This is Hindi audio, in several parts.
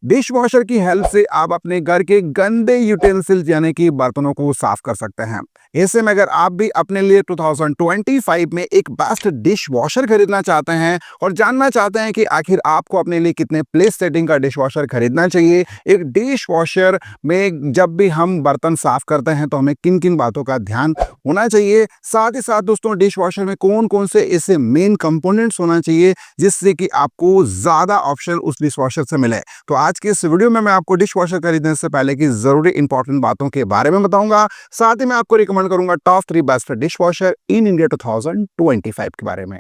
डिश वॉशर की हेल्प से आप अपने घर के गंदे यूटेंसिल्स यानी कि बर्तनों को साफ कर सकते हैं। ऐसे में अगर आप भी अपने लिए 2025 में एक बेस्ट डिश वॉशर खरीदना चाहते हैं और जानना चाहते हैं कि आखिर आपको अपने लिए कितने प्लेस सेटिंग का डिश वॉशर खरीदना चाहिए, एक डिश वॉशर में जब भी हम बर्तन साफ करते हैं तो हमें किन किन बातों का ध्यान होना चाहिए, साथ ही साथ दोस्तों डिश वॉशर में कौन कौन से ऐसे मेन कंपोनेंट्स होना चाहिए जिससे कि आपको ज्यादा ऑप्शन उस डिश वॉशर से मिले। तो आज की इस वीडियो में मैं आपको डिश वॉशर खरीदने से पहले की जरूरी इंपॉर्टेंट बातों के बारे में बताऊंगा। साथ ही मैं आपको रिकमेंड करूंगा top 3 best dish washer in India 2025 के बारे में।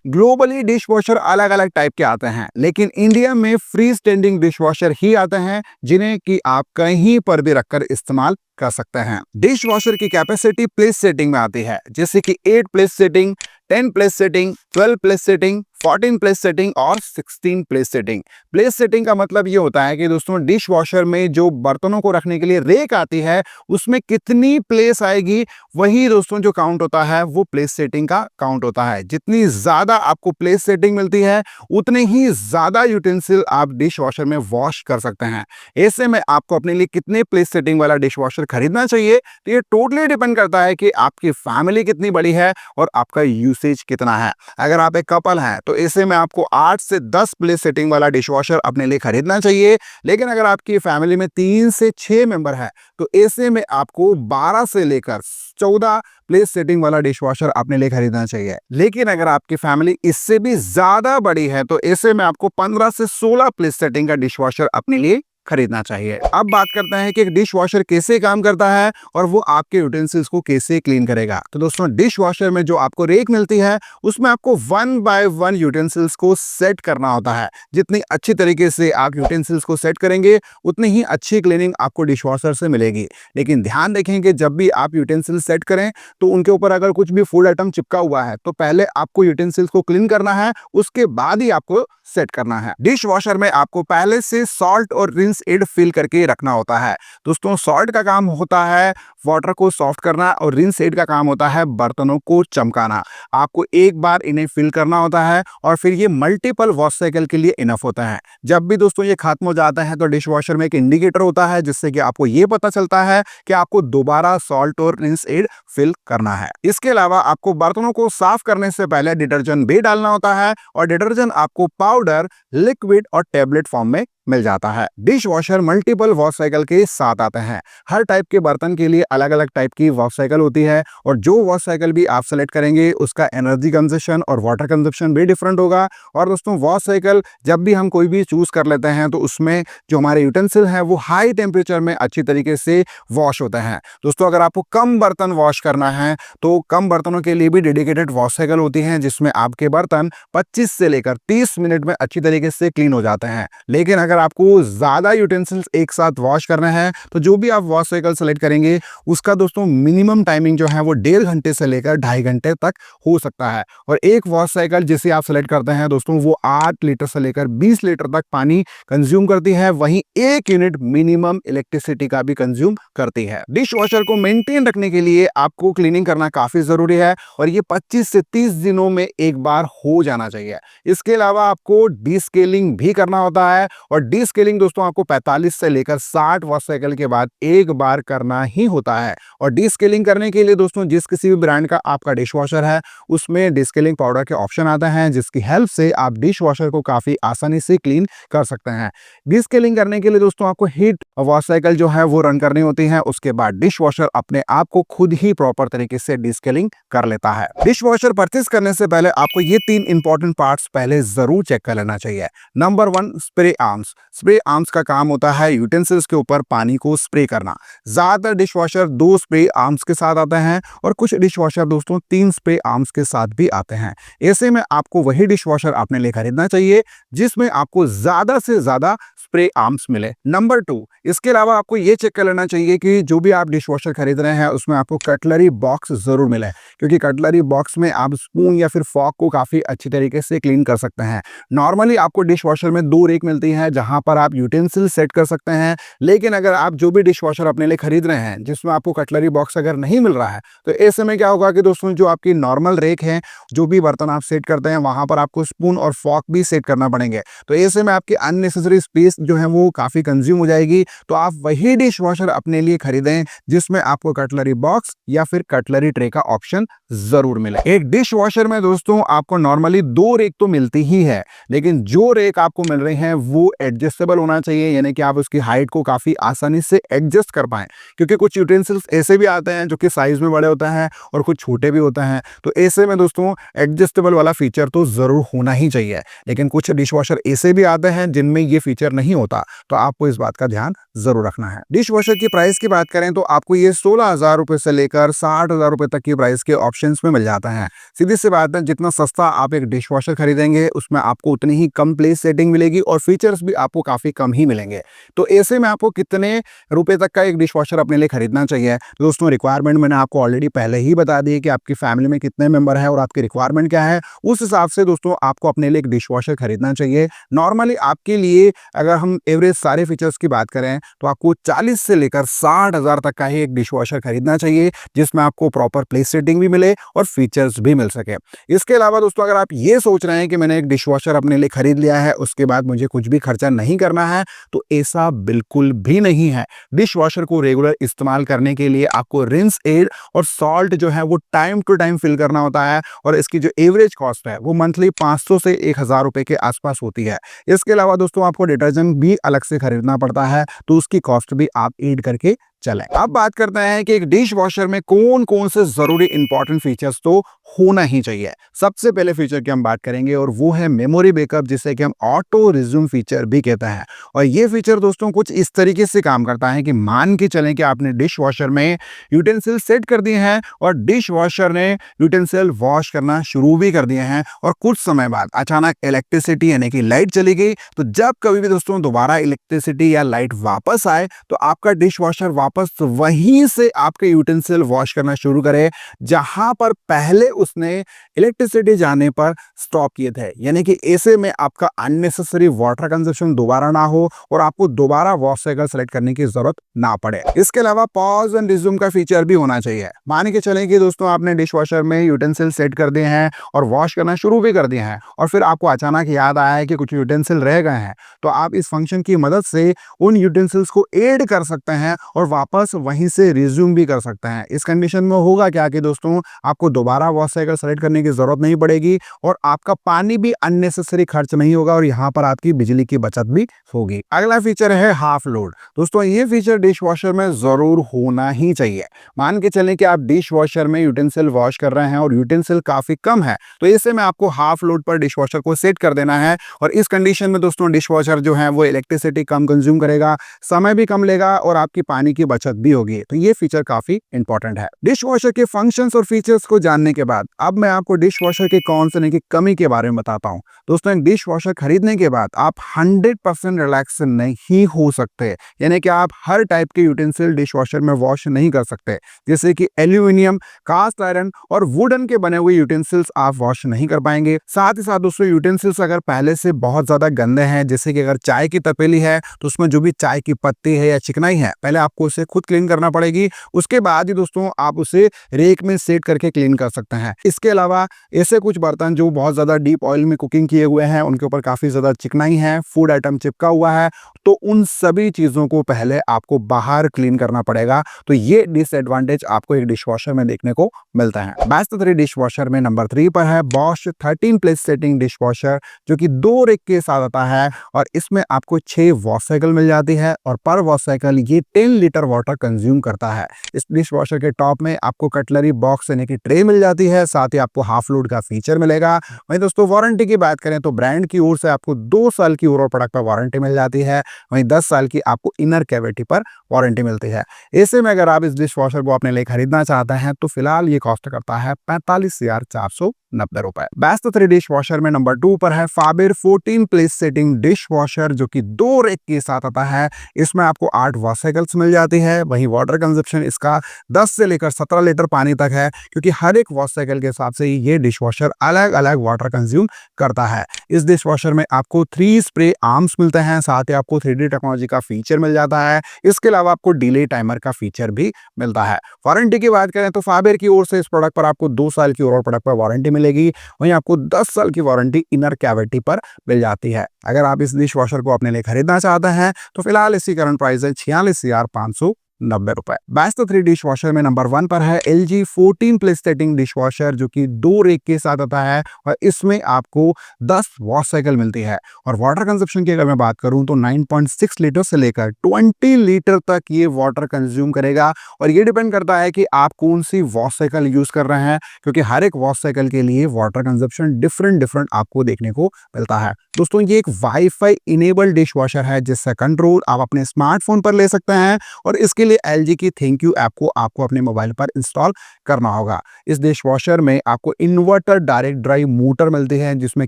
ग्लोबली डिश वॉशर अलग अलग टाइप के आते हैं, लेकिन इंडिया में फ्री स्टैंडिंग डिश वॉशर ही आते हैं जिन्हें कि आप कहीं पर भी रखकर इस्तेमाल कर सकते हैं। डिश वॉशर की कैपेसिटी प्लेस सेटिंग में आती है, जैसे कि 8 place setting, 10 place setting, 12 place setting, 14 place setting और 16 प्लेस सेटिंग। प्लेस सेटिंग का मतलब ये होता है कि दोस्तों डिश वॉशर में जो बर्तनों को रखने के लिए रेक आती है उसमें कितनी प्लेस आएगी, वही दोस्तों जो काउंट होता है वो प्लेस सेटिंग का काउंट होता है। जितनी ज्यादा आपको प्लेस सेटिंग मिलती है उतने ही ज्यादा यूटेंसिल आप डिश वॉशर में वॉश कर सकते हैं। ऐसे में आपको अपने लिए कितने प्लेस सेटिंग वाला डिश वॉशर खरीदना चाहिए तो ये टोटली डिपेंड करता है कि आपकी फैमिली कितनी बड़ी है और आपका यूसेज कितना है। अगर आप एक कपल हैं तो ऐसे में आपको 8 से 10 प्लेस सेटिंग वाला डिश वॉशर अपने लिए खरीदना चाहिए, लेकिन अगर आपकी फैमिली में 3 से 6 मेंबर है तो ऐसे में आपको 12 से लेकर 14 प्लेस सेटिंग वाला डिश वॉशर अपने लिए खरीदना चाहिए। लेकिन अगर आपकी फैमिली इससे भी ज्यादा बड़ी है तो ऐसे में आपको 15 से 16 प्लेस सेटिंग का डिश वॉशर अपने लिए खरीदना चाहिए। अब बात करते हैं कि एक डिश वॉशर कैसे काम करता है और वो आपके यूटेंसिल्स को कैसे क्लीन करेगा। तो दोस्तों डिश वॉशर में जो आपको रेक मिलती है उसमें आपको 1 बाय 1 यूटेंसिल्स को सेट करना होता है। जितनी अच्छी तरीके से आप यूटेंसिल्स को सेट करेंगे उतनी ही अच्छी क्लीनिंग आपको डिश वॉशर से मिलेगी। लेकिन ध्यान रखें कि जब भी आप यूटेंसिल्स सेट करें तो उनके ऊपर अगर कुछ भी फूड आइटम चिपका हुआ है तो पहले आपको यूटेंसिल्स को क्लीन करना है, उसके बाद ही आपको सेट करना है। डिश वॉशर में आपको पहले से सॉल्ट और रिंस एड फिल करके रखना होता है। दोस्तों सॉल्ट का काम होता है वाटर को सॉफ्ट करना और रिंस एड का काम होता है बर्तनों को चमकाना। आपको एक बार इन्हें फिल करना होता है और फिर ये मल्टीपल वॉश साइकिल के लिए इनफ होता है। जब भी दोस्तों ये खत्म हो जाता है तो डिश वॉशर में एक इंडिकेटर होता है जिससे कि आपको ये पता चलता है कि आपको दोबारा सॉल्ट और रिंस एड फिल करना है। इसके अलावा आपको बर्तनों को साफ करने से पहले डिटर्जेंट भी डालना होता है और डिटर्जेंट आपको पाउडर, लिक्विड और टेबलेट फॉर्म में मिल जाता है। Dish washer multiple wash cycle के साथ आते हैं। हर टाइप के बर्तन के लिए अलग अलग टाइप की वॉश साइकिल होती है और जो वॉश साइकिल भी आप सेलेक्ट करेंगे उसका एनर्जी कंजप्शन और वाटर कंजप्शन भी डिफरेंट होगा। और दोस्तों वॉश साइकिल जब भी हम कोई भी चूज कर लेते हैं तो उसमें जो हमारे यूटेंसिल है वो हाई टेम्परेचर में अच्छी तरीके से वॉश होते हैं। दोस्तों अगर आपको कम बर्तन वॉश करना है तो कम बर्तनों के लिए भी डेडिकेटेड वॉश साइकिल होती है जिसमें आपके बर्तन 25 से लेकर 30 मिनट में अच्छी तरीके से क्लीन हो जाते हैं। लेकिन अगर आपको ज्यादा यूटेंसिल्स एक साथ वॉश करना है तो जो भी आप वॉश साइकिल सेलेक्ट करेंगे उसका दोस्तों मिनिमम टाइमिंग जो है वो 1.5 घंटे से लेकर 2.5 घंटे तक हो सकता है। और एक वॉश साइकिल जिसे आप सेलेक्ट करते हैं दोस्तों वो 8 लीटर से लेकर 20 लीटर तक पानी कंज्यूम करती है, वहीं 1 यूनिट मिनिमम इलेक्ट्रिसिटी का भी कंज्यूम करती है। डिश वॉशर को मेंटेन रखने के लिए आपको क्लीनिंग करना काफी जरूरी है और ये 25 से 30 दिनों में एक बार हो जाना चाहिए। इसके अलावा आपको डीस्केलिंग भी करना होता है और डीस्केलिंग दोस्तों आपको 45 से लेकर 60 वॉश साइकिल के बाद एक बार करना ही होता है। और डीस्केलिंग करने के लिए दोस्तों जिस किसी भी ब्रांड का आपका डिश वॉशर है उसमें डीस्केलिंग पाउडर के ऑप्शन आता है जिसकी हेल्प से आप डिश वॉशर को काफी आसानी से क्लीन कर सकते हैं। डीस्केलिंग करने के लिए दोस्तों आपको हीट वॉश साइकिल जो है वो रन करनी होती है, उसके बाद डिश वॉशर अपने आप को खुद ही प्रॉपर तरीके से डीस्केलिंग कर लेता है। डिश वॉशर परचेस करने से पहले आपको ये 3 इंपॉर्टेंट पार्ट्स पहले जरूर चेक कर लेना चाहिए। Number 1 spray arms. Spray arms का काम होता है यूटेंसिल्स के ऊपर पानी को स्प्रे करना। ज्यादातर डिश वॉशर 2 स्प्रे आर्म्स के साथ आते हैं और कुछ डिश वॉशर दोस्तों 3 स्प्रे आर्म्स के साथ भी आते हैं। ऐसे में आपको वही डिश वॉशर अपने लिए खरीदना चाहिए जिसमें आपको ज्यादा से ज्यादा स्प्रे आर्म्स मिले। नंबर 2, इसके अलावा आपको ये चेक कर लेना चाहिए कि जो भी आप डिश वॉशर खरीद रहे हैं उसमें आपको कटलरी बॉक्स जरूर मिले, क्योंकि कटलरी बॉक्स में आप स्पून या फिर फॉक को काफी अच्छी तरीके से क्लीन कर सकते हैं। नॉर्मली आपको डिश वॉशर में 2 रेक मिलती है जहां पर आप यूटेंसिल सेट कर सकते हैं, लेकिन अगर आप जो भी डिश वॉशर अपने लिए खरीद रहे हैं जिसमें आपको कटलरी बॉक्स अगर नहीं मिल रहा है, तो ऐसे में क्या होगा कि दोस्तों जो आपकी नॉर्मल रेक है, जो भी बर्तन आप सेट करते हैं वहां पर आपको स्पून और फॉक भी सेट करना पड़ेंगे। तो ऐसे में आपकी अननेसेसरी स्पेस जो है वो काफी कंज्यूम हो जाएगी। तो आप वही डिश वॉशर अपने लिए खरीदें जिसमें आपको कटलरी बॉक्स या फिर कटलरी ट्रे का ऑप्शन जरूर मिले। एक डिश वॉशर में दोस्तों आपको नॉर्मली 2 रेक तो मिलती ही है, लेकिन जो रेक आपको मिल रही है वो एडजस्टेबल होना चाहिए, यानी कि आप उसकी हाइट को काफी आसानी से एडजस्ट कर पाएं, क्योंकि कुछ यूटेंसिल्स ऐसे भी आते हैं जो कि साइज में बड़े होते हैं और कुछ छोटे भी होते हैं। तो ऐसे में दोस्तों एडजस्टेबल वाला फीचर तो जरूर होना ही चाहिए, लेकिन कुछ डिश वॉशर ऐसे भी आते हैं जिनमें ये फीचर नहीं होता, तो आपको इस बात का ध्यान जरूर रखना है। डिश वॉशर की प्राइस की बात करें तो आपको ये 16,000 रुपए से लेकर 60,000 रुपए तक की प्राइस के ऑप्शंस में मिल जाता है। सीधी सी बात है, जितना सस्ता आप एक डिश वॉशर खरीदेंगे उसमें आपको उतनी ही कम प्लेस सेटिंग मिलेगी और फीचर्स भी आपको काफी कम ही मिलेंगे। तो ऐसे में आपको कितने रुपए तक का एक डिश वॉशर अपने लिए खरीदना चाहिए? तो दोस्तों रिक्वायरमेंट मैंने आपको ऑलरेडी पहले ही बता दी कि आपकी फैमिली में कितने मेंबर है और आपकी रिक्वायरमेंट क्या है, उस हिसाब से दोस्तों आपको अपने लिए एक डिश वॉशर खरीदना चाहिए। नॉर्मली आपके लिए अगर हम एवरेज सारे फीचर्स की बात करें तो आपको 40 से लेकर 60,000 तक का ही एक डिश वॉशर खरीदना चाहिए, जिसमें आपको प्रॉपर प्लेस सेटिंग भी मिले और फीचर्स भी मिल सके। इसके अलावा दोस्तों अगर आप ये सोच रहे हैं कि मैंने एक डिश वॉशर अपने लिए खरीद लिया है उसके बाद मुझे कुछ भी खर्चा नहीं करना है, तो ऐसा बिल्कुल भी नहीं है। डिश वॉशर को रेगुलर इस्तेमाल करने के लिए आपको रिंस एड और सॉल्ट जो है वो टाइम टू टाइम फिल करना होता है, और इसकी जो एवरेज कॉस्ट है वो मंथली 500 से 1,000 रुपए के आसपास होती है। इसके अलावा दोस्तों आपको डिटर्जेंट भी अलग से खरीदना पड़ता है, तो उसकी कॉस्ट भी आप ऐड करके चलें। अब बात करते हैं कि एक डिश वॉशर में कौन कौन से जरूरी इंपॉर्टेंट फीचर्स तो होना ही चाहिए। सबसे पहले फीचर की हम बात करेंगे और वो है मेमोरी बैकअप, जिसे कि हम ऑटो रिज्यूम फीचर भी कहते हैं। और ये फीचर दोस्तों कुछ इस तरीके से काम करता है कि मान के चलें कि आपने डिश वॉशर में यूटेंसिल सेट कर दिए हैं और डिश वॉशर ने यूटेंसिल वॉश करना शुरू भी कर दिए हैं, और कुछ समय बाद अचानक इलेक्ट्रिसिटी यानी कि लाइट चली गई। तो जब कभी भी दोस्तों दोबारा इलेक्ट्रिसिटी या लाइट वापस आए तो आपका डिश वॉशर वापस वहीं से आपके यूटेंसिल वॉश करना शुरू करे जहां पर पहले उसने इलेक्ट्रिसिटी जाने पर स्टॉप किए थे। यानी कि ऐसे में आपका अननेसेसरी वाटर कंजप्शन दोबारा ना हो और आपको दोबारा वॉश साइकिल सेलेक्ट करने की जरूरत ना पड़े। इसके अलावा पॉज एंड रिज्यूम का फीचर भी होना चाहिए। मान के चलें कि दोस्तों आपने डिश वॉशर में यूटेंसिल सेट कर दिए हैं और वॉश करना शुरू भी कर दिए हैं, और फिर आपको अचानक याद आया है कि कुछ यूटेंसिल रह गए हैं, तो आप इस फंक्शन की मदद से उन यूटेंसिल्स को ऐड कर सकते हैं और वापस वहीं से रिज्यूम भी कर सकते हैं। इस कंडीशन में होगा क्या कि दोस्तों आपको दोबारा वॉश साइकिल सेलेक्ट करने की जरूरत नहीं पड़ेगी और आपका पानी भी अननेसेसरी खर्च नहीं होगा, और यहाँ पर आपकी बिजली की बचत भी होगी। अगला फीचर है हाफ लोड। दोस्तों ये फीचर डिश वॉशर में जरूर होना ही चाहिए। मान के चलें कि आप डिश वॉशर में यूटेंसिल वॉश कर रहे हैं और यूटेंसिल काफी कम है, तो ऐसे में आपको हाफ लोड पर डिश वॉशर को सेट कर देना है। और इस कंडीशन में दोस्तों डिश वॉशर जो है वो इलेक्ट्रिसिटी कम कंज्यूम करेगा, समय भी कम लेगा और आपकी पानी की बचत भी होगी। तो ये फीचर काफी इंपॉर्टेंट है। डिश वॉशर के फंक्शंस और फीचर्स को जानने के बाद अब मैं आपको डिश वॉशर के कौन से की कमी के बारे में बताता हूं। दोस्तों एक डिश वॉशर खरीदने के बाद आप 100% रिलैक्स नहीं हो सकते, यानी कि आप हर टाइप के यूटेंसिल डिश वॉशर में वॉश नहीं कर सकते। जैसे कि एल्यूमिनियम, कास्ट आयरन और वुडन के बने हुए यूटेंसिल्स आप वॉश नहीं कर पाएंगे। साथ ही साथ दोस्तों यूटेंसिल्स अगर पहले से बहुत ज्यादा गंदे हैं, जैसे कि अगर चाय की तपेली है तो उसमें जो भी चाय की पत्ती है या चिकनाई है पहले आपको उसे खुद क्लीन करना पड़ेगी, उसके बाद ही दोस्तों आप उसे रेक में सेट करके क्लीन कर सकते हैं। इसके अलावा ऐसे कुछ बर्तन जो बहुत ज्यादा डीप ऑयल में कुकिंग किए हुए हैं, उनके ऊपर काफी ज्यादा चिकनाई है, फूड आइटम चिपका हुआ है, तो उन सभी चीजों को पहले आपको बाहर क्लीन करना पड़ेगा। तो ये डिसएडवांटेज आपको एक डिशवॉशर में देखने को मिलता है। बेस्ट 3 डिशवॉशर में नंबर 3 पर है बॉश 13 प्लेस सेटिंग डिशवॉशर, जो कि 2 रेक के साथ आता है और इसमें आपको 6 वॉश साइकिल मिल जाती है और पर वॉश साइकिल ये 10 लीटर वाटर कंज्यूम करता है। इस डिश वॉशर के टॉप में आपको कटलरी बॉक्स यानी कि ट्रे मिल जाती है, साथ ही आपको हाफ लोड का फीचर मिलेगा। वहीं दोस्तों वारंटी की बात करें तो ब्रांड की ओर से आपको 2 साल की ओवरऑल प्रोडक्ट पर वारंटी मिल जाती है। वहीं 10 साल की आपको इनर कैविटी पर वारंटी मिलती है। ऐसे में अगर आप इस डिश वॉशर को अपने लिए खरीदना चाहते हैं तो फिलहाल ये कॉस्ट करता है 45,490 रुपए। बेस्ट 3 डिश वॉशर में नंबर 2 पर है फाबिर 14 प्लेस सेटिंग डिश वॉशर, जो कि 2 रेक के साथ आता है। इसमें आपको 8 वॉश साइकिल्स मिल जाती है। वहीं वाटर कंजप्शन इसका 10 से लेकर 17 लीटर पानी तक है, क्योंकि हर एक वॉश साइकिल के हिसाब से ये डिश वॉशर अलग अलग वाटर कंज्यूम करता है। इस डिश वॉशर में आपको 3 स्प्रे आर्म्स मिलते हैं, साथ ही आपको 3D टेक्नोलॉजी का फीचर मिल जाता है। इसके अलावा आपको डिले टाइमर का फीचर भी मिलता है। वारंटी की बात करें तो फाबिर की ओर से इस प्रोडक्ट पर आपको 2 साल की ओवरऑल प्रोडक्ट पर वारंटी मिलेगी। वहीं आपको 10 साल की वारंटी इनर कैविटी पर मिल जाती है। अगर आप इस डिश वॉशर को अपने लिए खरीदना चाहते हैं तो फिलहाल इसकी करंट प्राइस है 46,590 रुपए। बेस्ट 3 डिश वॉशर में नंबर 1 पर है LG 14 place setting dish washer, जो कि 2 रेक के साथ आता है और इसमें आपको 10 वॉश साइकिल मिलती है। और वाटर कंजप्शन की अगर मैं बात करूं तो 9.6 लीटर से लेकर 20 लीटर तक ये वाटर कंज्यूम करेगा। और ये डिपेंड करता है कि आप कौन सी वॉश साइकिल यूज कर रहे हैं, क्योंकि हर एक वॉश साइकिल के लिए वाटर कंजप्शन डिफरेंट आपको देखने को मिलता है। दोस्तों ये एक वाईफाई इनेबल डिश वॉशर है, जिसका कंट्रोल आप अपने स्मार्टफोन पर ले सकते हैं और इसके लिए LG की थैंक यू ऐप को आपको अपने मोबाइल पर इंस्टॉल करना होगा। इस डिश वॉशर में आपको इन्वर्टर डायरेक्ट ड्राइव मोटर मिलती है, जिसमें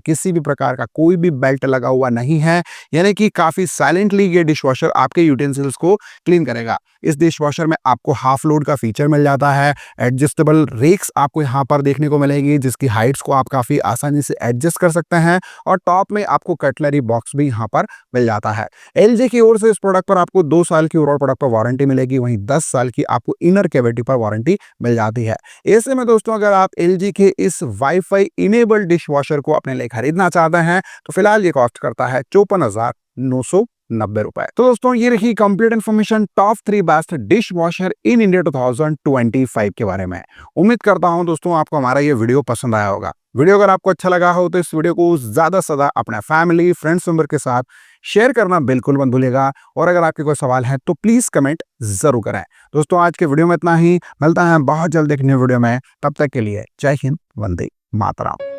किसी भी प्रकार का कोई भी बेल्ट लगा हुआ नहीं है, यानी कि काफी साइलेंटली ये डिश वॉशर आपके यूटेंसिल्स को क्लीन करेगा। इस डिश वॉशर में आपको हाफ लोड का फीचर मिल जाता है। एडजस्टेबल रेक्स आपको यहाँ पर देखने को मिलेगी, जिसकी हाइट्स को आप काफी आसानी से एडजस्ट कर सकते हैं। और टॉप में आपको कटलरी बॉक्स भी यहाँ पर मिल जाता है। LG की ओर से इस प्रोडक्ट पर आपको 2 साल की ओवरऑल प्रोडक्ट पर वारंटी मिलेगी। वहीं 10 साल की आपको इनर कैविटी पर वारंटी मिल जाती है। ऐसे में दोस्तों अगर आप LG के इस वाईफाई इनेबल डिश वॉशर को अपने लिए खरीदना चाहते हैं तो फिलहाल ये कॉस्ट करता है 54,990 रुपए। तो दोस्तों ये रही complete information top 3 best dish washer in India 2025 के बारे में। उम्मीद करता हूं दोस्तों आपको हमारा ये वीडियो पसंद आया होगा। वीडियो अगर आपको अच्छा लगा हो तो इस वीडियो को ज्यादा से ज्यादा अपने फैमिली फ्रेंड्स मेंबर के साथ शेयर करना बिल्कुल मत भूलिएगा। और अगर आपके कोई सवाल है तो प्लीज कमेंट जरूर करें। दोस्तों आज के वीडियो में इतना ही, मिलता है बहुत जल्द एक न्यू वीडियो में। तब तक के लिए जय हिंद, वंदे मातरम।